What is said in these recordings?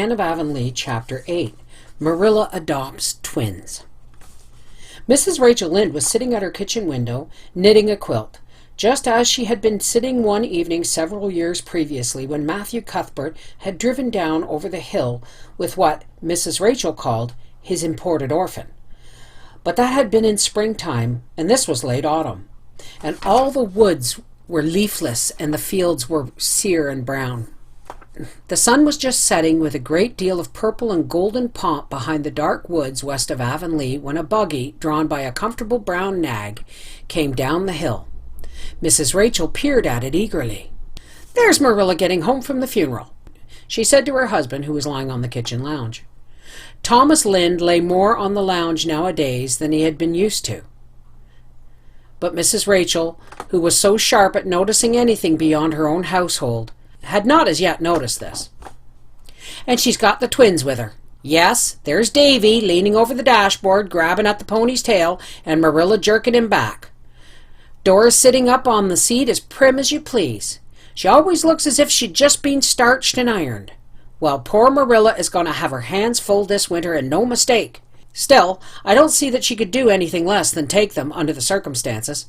Anne of Avonlea, Chapter 8. Marilla Adopts Twins. Mrs. Rachel Lynde was sitting at her kitchen window, knitting a quilt, just as she had been sitting one evening several years previously when Matthew Cuthbert had driven down over the hill with what Mrs. Rachel called his imported orphan. But that had been in springtime, and this was late autumn, and all the woods were leafless and the fields were sere and brown. The sun was just setting with a great deal of purple and golden pomp behind the dark woods west of Avonlea when a buggy, drawn by a comfortable brown nag, came down the hill. Mrs. Rachel peered at it eagerly. "There's Marilla getting home from the funeral," she said to her husband, who was lying on the kitchen lounge. Thomas Lynde lay more on the lounge nowadays than he had been used to. But Mrs. Rachel, who was so sharp at noticing anything beyond her own household, had not as yet noticed this. "And she's got the twins with her. Yes, there's Davey leaning over the dashboard, grabbing at the pony's tail, and Marilla jerking him back. Dora's sitting up on the seat as prim as you please. She always looks as if she'd just been starched and ironed. Well, poor Marilla is going to have her hands full this winter, and no mistake. Still, I don't see that she could do anything less than take them under the circumstances.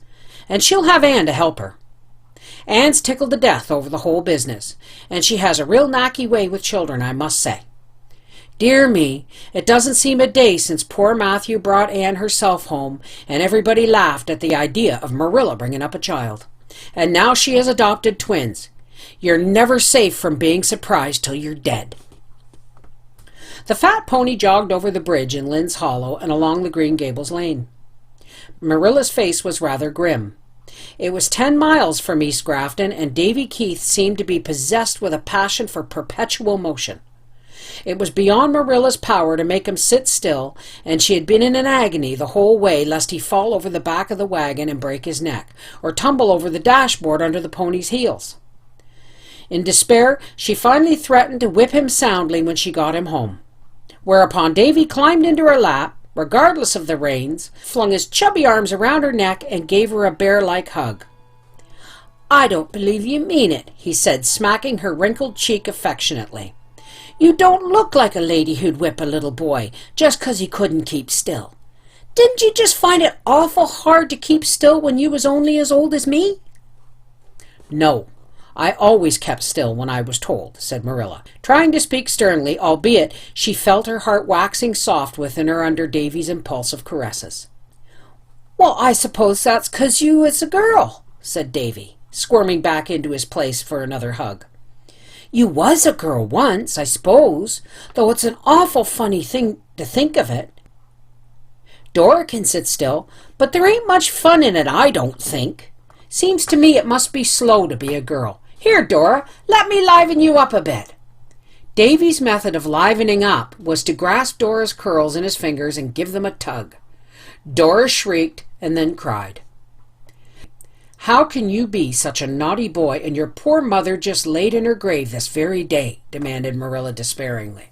And she'll have Anne to help her. Anne's tickled to death over the whole business, and she has a real knacky way with children, I must say. Dear me, it doesn't seem a day since poor Matthew brought Anne herself home, and everybody laughed at the idea of Marilla bringing up a child. And now she has adopted twins. You're never safe from being surprised till you're dead." The fat pony jogged over the bridge in Lynn's Hollow and along the Green Gables lane. Marilla's face was rather grim. It was 10 miles from East Grafton, and Davy Keith seemed to be possessed with a passion for perpetual motion. It was beyond Marilla's power to make him sit still, and she had been in an agony the whole way lest he fall over the back of the wagon and break his neck, or tumble over the dashboard under the pony's heels. In despair, she finally threatened to whip him soundly when she got him home, whereupon Davy climbed into her lap, regardless of the reins, flung his chubby arms around her neck, and gave her a bear-like hug. "I don't believe you mean it," he said, smacking her wrinkled cheek affectionately. "You don't look like a lady who'd whip a little boy just 'cause he couldn't keep still. Didn't you just find it awful hard to keep still when you was only as old as me?" "No, I always kept still when I was told," said Marilla, trying to speak sternly, albeit she felt her heart waxing soft within her under Davy's impulsive caresses. "Well, I suppose that's 'cause you is a girl," said Davy, squirming back into his place for another hug. "You was a girl once, I suppose, though it's an awful funny thing to think of it. Dora can sit still, but there ain't much fun in it, I don't think. Seems to me it must be slow to be a girl. Here, Dora, let me liven you up a bit." Davy's method of livening up was to grasp Dora's curls in his fingers and give them a tug. Dora shrieked and then cried. "How can you be such a naughty boy and your poor mother just laid in her grave this very day?" demanded Marilla despairingly.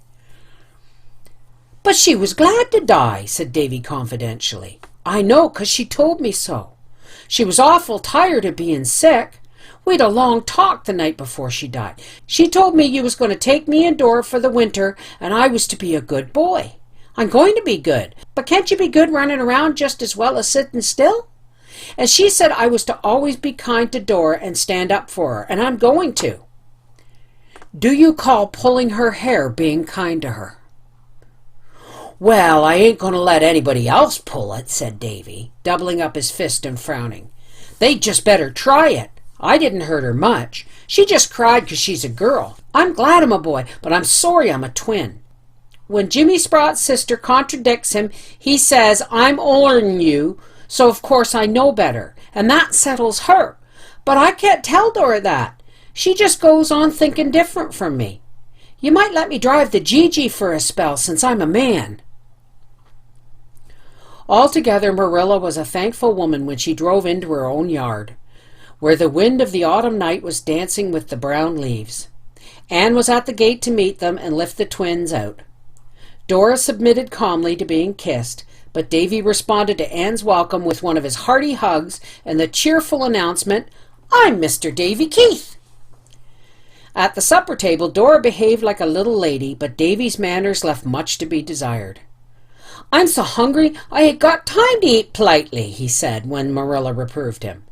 "But she was glad to die," said Davy confidentially. "I know, 'cause she told me so. She was awful tired of being sick. We'd a long talk the night before she died. She told me you was going to take me and Dora for the winter, and I was to be a good boy. I'm going to be good, but can't you be good running around just as well as sitting still? And she said I was to always be kind to Dora and stand up for her, and I'm going to." "Do you call pulling her hair being kind to her?" "Well, I ain't going to let anybody else pull it," said Davy, doubling up his fist and frowning. "They'd just better try it. I didn't hurt her much. She just cried 'cause she's a girl. I'm glad I'm a boy, but I'm sorry I'm a twin. When Jimmy Sprott's sister contradicts him, he says I'm older'n you, so of course I know better, and that settles her. But I can't tell Dora that. She just goes on thinking different from me. You might let me drive the Gigi for a spell since I'm a man." Altogether, Marilla was a thankful woman when she drove into her own yard, where the wind of the autumn night was dancing with the brown leaves. Anne was at the gate to meet them and lift the twins out. Dora submitted calmly to being kissed, but Davy responded to Anne's welcome with one of his hearty hugs and the cheerful announcement, "I'm Mr. Davy Keith." At the supper table, Dora behaved like a little lady, but Davy's manners left much to be desired. "I'm so hungry I ain't got time to eat politely," he said when Marilla reproved him.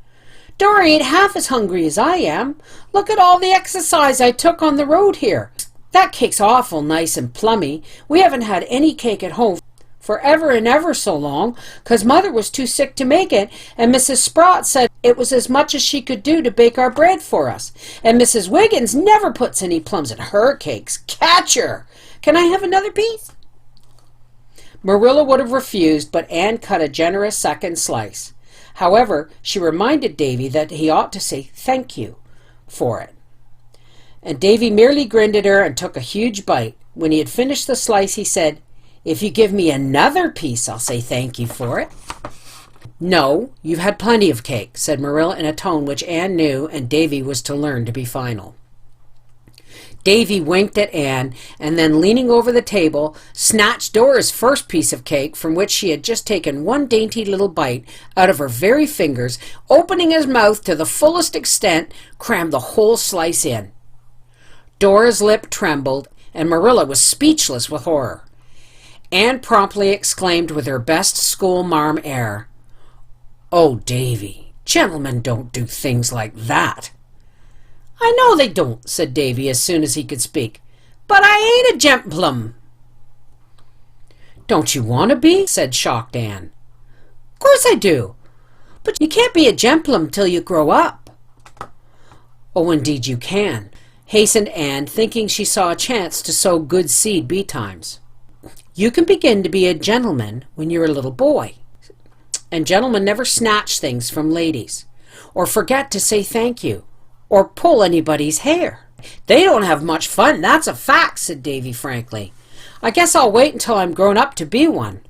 "Dora ain't half as hungry as I am. Look at all the exercise I took on the road here. That cake's awful nice and plummy. We haven't had any cake at home for ever and ever so long, 'cause Mother was too sick to make it, and Mrs. Sprott said it was as much as she could do to bake our bread for us. And Mrs. Wiggins never puts any plums in her cakes. Catch her! Can I have another piece?" Marilla would have refused, but Anne cut a generous second slice. However, she reminded Davy that he ought to say thank you for it. And Davy merely grinned at her and took a huge bite. When he had finished the slice, he said, "If you give me another piece, I'll say thank you for it." "No, you've had plenty of cake," said Marilla in a tone which Anne knew and Davy was to learn to be final. Davy winked at Anne, and then, leaning over the table, snatched Dora's first piece of cake, from which she had just taken one dainty little bite out of her very fingers, opening his mouth to the fullest extent, crammed the whole slice in. Dora's lip trembled, and Marilla was speechless with horror. Anne promptly exclaimed with her best school-marm air, "Oh, Davy, gentlemen don't do things like that." "I know they don't," said Davy as soon as he could speak, "but I ain't a gemplum." "Don't you want to be?" said shocked Anne. "'Course I do, but you can't be a gemplum till you grow up." "Oh, indeed you can," hastened Anne, thinking she saw a chance to sow good seed betimes. "You can begin to be a gentleman when you're a little boy, and gentlemen never snatch things from ladies, or forget to say thank you, or pull anybody's hair." "They don't have much fun, that's a fact," said Davy frankly. "I guess I'll wait until I'm grown up to be one."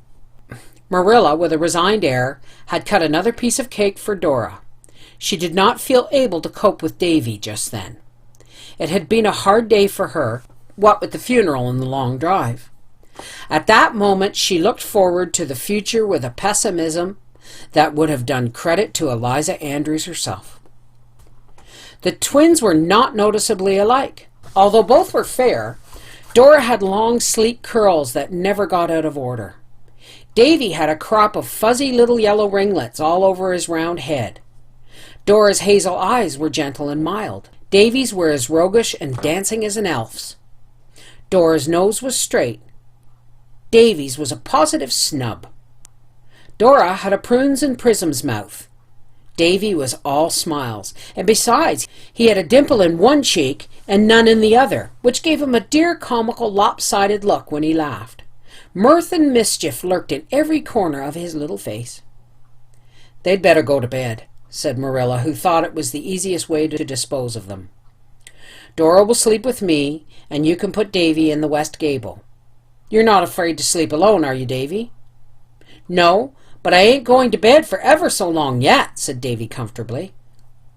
Marilla, with a resigned air, had cut another piece of cake for Dora. She did not feel able to cope with Davy just then. It had been a hard day for her, what with the funeral and the long drive. At that moment she looked forward to the future with a pessimism that would have done credit to Eliza Andrews herself. The twins were not noticeably alike. Although both were fair, Dora had long, sleek curls that never got out of order. Davy had a crop of fuzzy little yellow ringlets all over his round head. Dora's hazel eyes were gentle and mild. Davy's were as roguish and dancing as an elf's. Dora's nose was straight. Davy's was a positive snub. Dora had a prunes and prisms mouth. Davy was all smiles, and besides, he had a dimple in one cheek and none in the other, which gave him a dear comical lopsided look when he laughed. Mirth and mischief lurked in every corner of his little face. "They'd better go to bed," said Marilla, who thought it was the easiest way to dispose of them. "Dora will sleep with me, and you can put Davy in the west gable. You're not afraid to sleep alone, are you, Davy?" "No, but I ain't going to bed for ever so long yet," said Davy comfortably.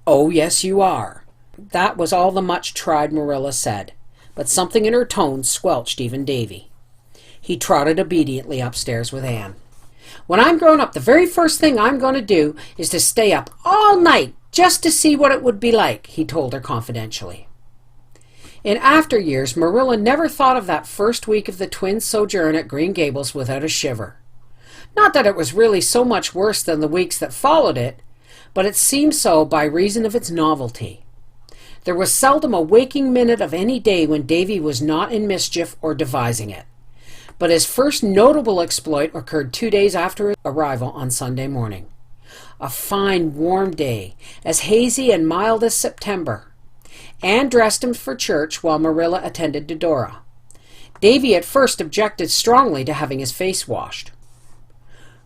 "Oh, yes, you are." That was all the much-tried Marilla said, but something in her tone squelched even Davy. He trotted obediently upstairs with Anne. "When I'm grown up, the very first thing I'm going to do is to stay up all night just to see what it would be like," he told her confidentially. In after years, Marilla never thought of that first week of the twins' sojourn at Green Gables without a shiver. Not that it was really so much worse than the weeks that followed it, but it seemed so by reason of its novelty. There was seldom a waking minute of any day when Davy was not in mischief or devising it. But his first notable exploit occurred 2 days after his arrival on Sunday morning. A fine, warm day, as hazy and mild as September. Anne dressed him for church while Marilla attended to Dora. Davy at first objected strongly to having his face washed.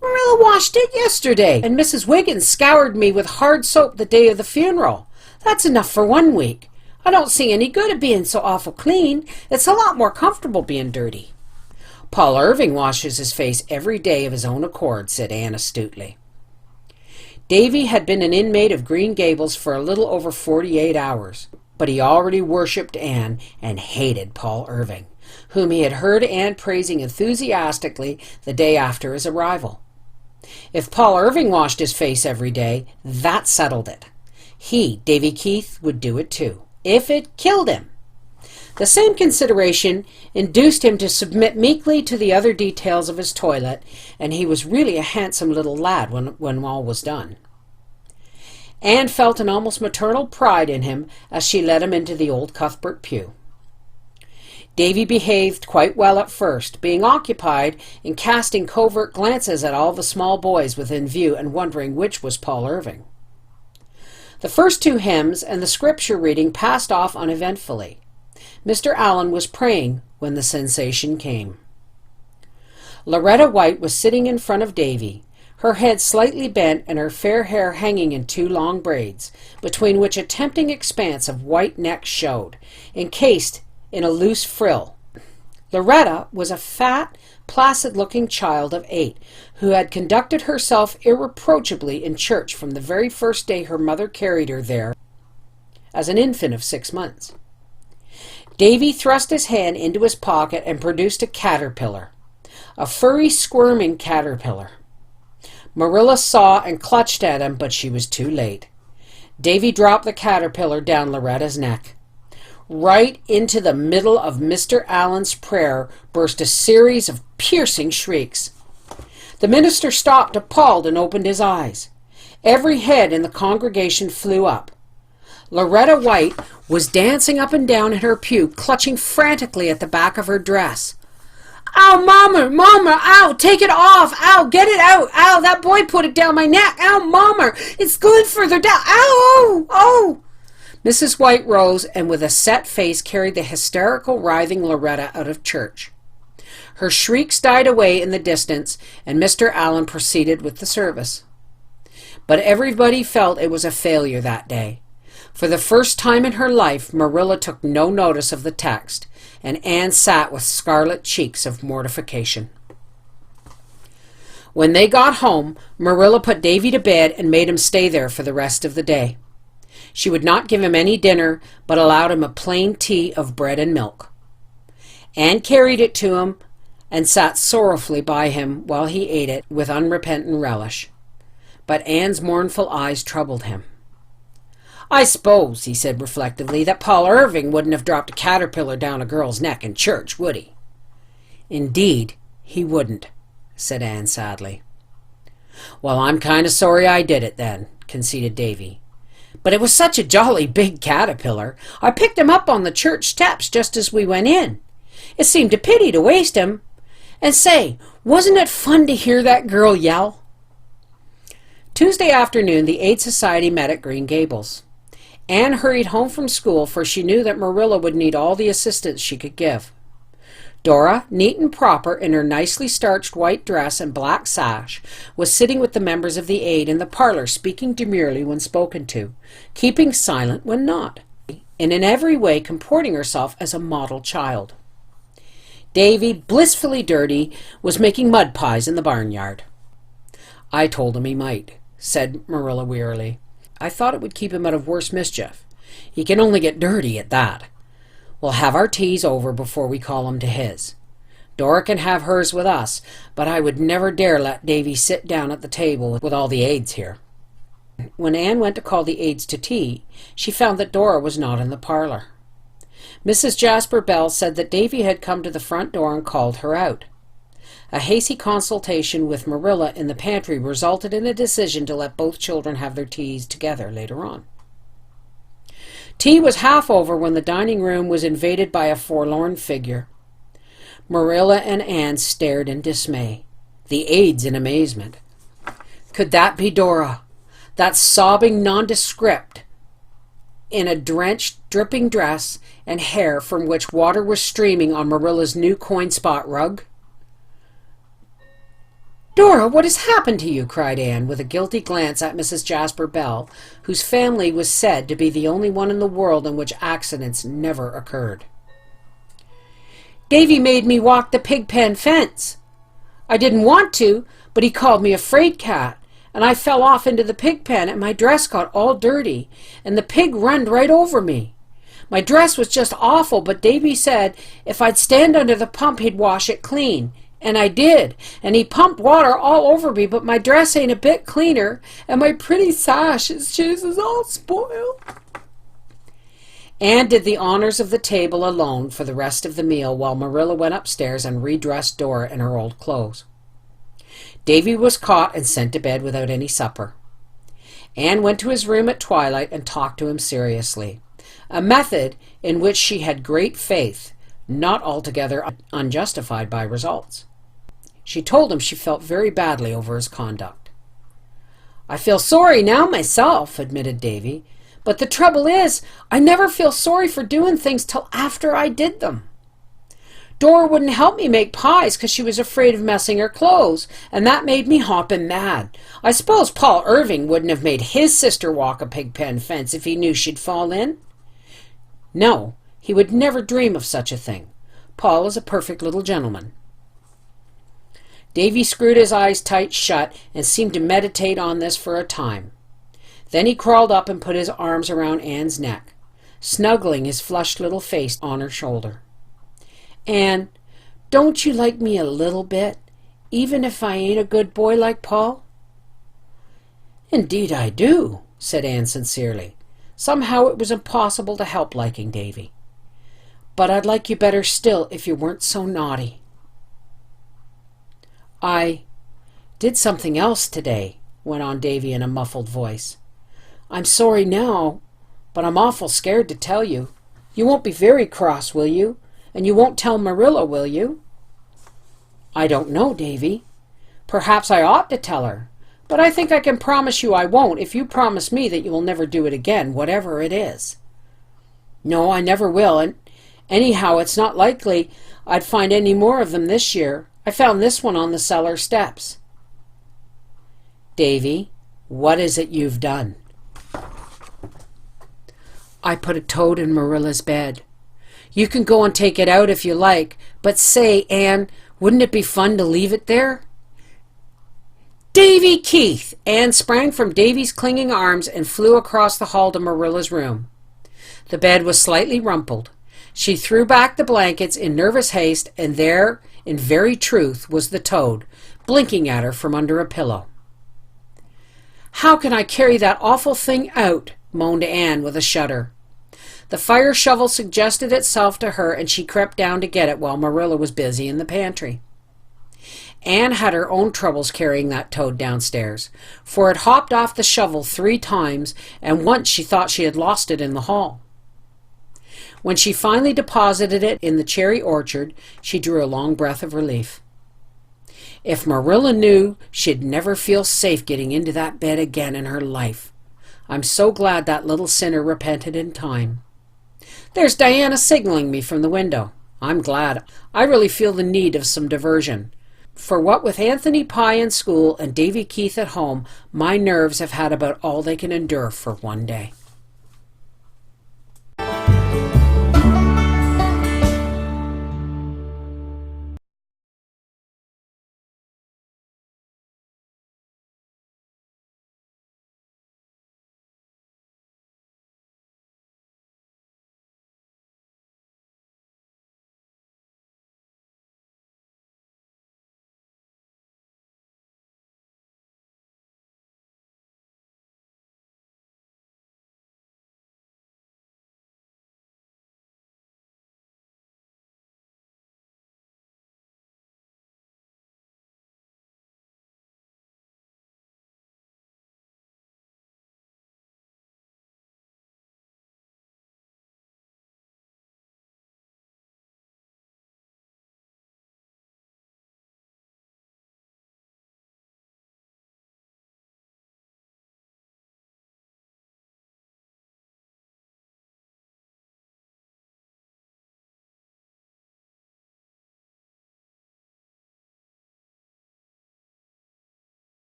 "Marilla washed it yesterday, and Mrs. Wiggins scoured me with hard soap the day of the funeral. That's enough for 1 week. I don't see any good of being so awful clean. It's a lot more comfortable being dirty." "Paul Irving washes his face every day of his own accord," said Anne astutely. Davy had been an inmate of Green Gables for a little over 48 hours, but he already worshipped Anne and hated Paul Irving, whom he had heard Anne praising enthusiastically the day after his arrival. If Paul Irving washed his face every day, that settled it. He, Davy Keith, would do it too, if it killed him. The same consideration induced him to submit meekly to the other details of his toilet, and he was really a handsome little lad when all was done. Anne felt an almost maternal pride in him as she led him into the old Cuthbert pew. Davy behaved quite well at first, being occupied in casting covert glances at all the small boys within view and wondering which was Paul Irving. The first 2 hymns and the scripture reading passed off uneventfully. Mr. Allen was praying when the sensation came. Loretta White was sitting in front of Davy, her head slightly bent and her fair hair hanging in 2 long braids, between which a tempting expanse of white neck showed, encased in a loose frill. Loretta was a fat, placid-looking child of 8, who had conducted herself irreproachably in church from the very first day her mother carried her there as an infant of 6 months. Davy thrust his hand into his pocket and produced a caterpillar, a furry, squirming caterpillar. Marilla saw and clutched at him, but she was too late. Davy dropped the caterpillar down Loretta's neck. Right into the middle of Mr. Allen's prayer burst a series of piercing shrieks. The minister stopped appalled and opened his eyes. Every head in the congregation flew up. Loretta White was dancing up and down in her pew, clutching frantically at the back of her dress. "Ow, Mommer! Mommer! Ow! Take it off! Ow! Get it out! Ow! That boy put it down my neck! Ow, Mommer! It's good further down! Ow! Oh!" Mrs. White rose and with a set face carried the hysterical, writhing Loretta out of church. Her shrieks died away in the distance, and Mr. Allen proceeded with the service. But everybody felt it was a failure that day. For the first time in her life, Marilla took no notice of the text, and Anne sat with scarlet cheeks of mortification. When they got home, Marilla put Davy to bed and made him stay there for the rest of the day. She would not give him any dinner, but allowed him a plain tea of bread and milk. Anne carried it to him and sat sorrowfully by him while he ate it with unrepentant relish. But Anne's mournful eyes troubled him. "I suppose," he said reflectively, "that Paul Irving wouldn't have dropped a caterpillar down a girl's neck in church, would he?" "Indeed, he wouldn't," said Anne sadly. "Well, I'm kind of sorry I did it then," conceded Davy. "But it was such a jolly big caterpillar. I picked him up on the church steps just as we went in. It seemed a pity to waste him. And say, wasn't it fun to hear that girl yell?" Tuesday afternoon, the Aid Society met at Green Gables. Anne hurried home from school, for she knew that Marilla would need all the assistance she could give. Dora, neat and proper in her nicely starched white dress and black sash, was sitting with the members of the Aid in the parlor, speaking demurely when spoken to, keeping silent when not, and in every way comporting herself as a model child. Davy, blissfully dirty, was making mud pies in the barnyard. "I told him he might," said Marilla wearily. "I thought it would keep him out of worse mischief. He can only get dirty at that. We'll have our teas over before we call him to his. Dora can have hers with us, but I would never dare let Davy sit down at the table with all the Aids here." When Anne went to call the Aids to tea, she found that Dora was not in the parlor. Mrs. Jasper Bell said that Davy had come to the front door and called her out. A hasty consultation with Marilla in the pantry resulted in a decision to let both children have their teas together later on. Tea was half over when the dining room was invaded by a forlorn figure. Marilla and Anne stared in dismay, the Aids in amazement. Could that be Dora, that sobbing nondescript, in a drenched, dripping dress and hair from which water was streaming on Marilla's new coin-spot rug? "Dora, what has happened to you?" cried Anne, with a guilty glance at Mrs. Jasper Bell, whose family was said to be the only one in the world in which accidents never occurred. "Davy made me walk the pig pen fence. I didn't want to, but he called me a fraid cat, and I fell off into the pig pen, and my dress got all dirty, and the pig runned right over me. My dress was just awful, but Davy said if I'd stand under the pump he'd wash it clean. And I did, and he pumped water all over me, but my dress ain't a bit cleaner, and my pretty sash is all spoiled." Anne did the honors of the table alone for the rest of the meal while Marilla went upstairs and redressed Dora in her old clothes. Davy was caught and sent to bed without any supper. Anne went to his room at twilight and talked to him seriously, a method in which she had great faith, not altogether unjustified by results. She told him she felt very badly over his conduct. "I feel sorry now myself," admitted Davy, "but the trouble is, I never feel sorry for doing things till after I did them. Dora wouldn't help me make pies because she was afraid of messing her clothes, and that made me hoppin' mad. I suppose Paul Irving wouldn't have made his sister walk a pig-pen fence if he knew she'd fall in. No, he would never dream of such a thing. Paul is a perfect little gentleman." Davy screwed his eyes tight shut and seemed to meditate on this for a time. Then he crawled up and put his arms around Anne's neck, snuggling his flushed little face on her shoulder. "Anne, don't you like me a little bit, even if I ain't a good boy like Paul?" "Indeed I do," said Anne sincerely. Somehow it was impossible to help liking Davy. "But I'd like you better still if you weren't so naughty." "I did something else today," went on Davy in a muffled voice. "I'm sorry now, but I'm awful scared to tell you. You won't be very cross, will you? And you won't tell Marilla, will you?" "I don't know, Davy. Perhaps I ought to tell her, but I think I can promise you I won't if you promise me that you will never do it again, whatever it is." "No, I never will, and anyhow it's not likely I'd find any more of them this year. I found this one on the cellar steps." "Davy, what is it you've done?" "I put a toad in Marilla's bed. You can go and take it out if you like, but say, Anne, wouldn't it be fun to leave it there?" "Davy Keith!" Anne sprang from Davy's clinging arms and flew across the hall to Marilla's room. The bed was slightly rumpled. She threw back the blankets in nervous haste, and there, in very truth, was the toad, blinking at her from under a pillow. "How can I carry that awful thing out?" moaned Anne with a shudder. The fire shovel suggested itself to her, and she crept down to get it while Marilla was busy in the pantry. Anne had her own troubles carrying that toad downstairs, for it hopped off the shovel 3 times, and once she thought she had lost it in the hall. When she finally deposited it in the cherry orchard, she drew a long breath of relief. If Marilla knew, she'd never feel safe getting into that bed again in her life. I'm so glad that little sinner repented in time. There's Diana signaling me from the window. I'm glad. I really feel the need of some diversion. For what with Anthony Pye in school and Davy Keith at home, my nerves have had about all they can endure for one day.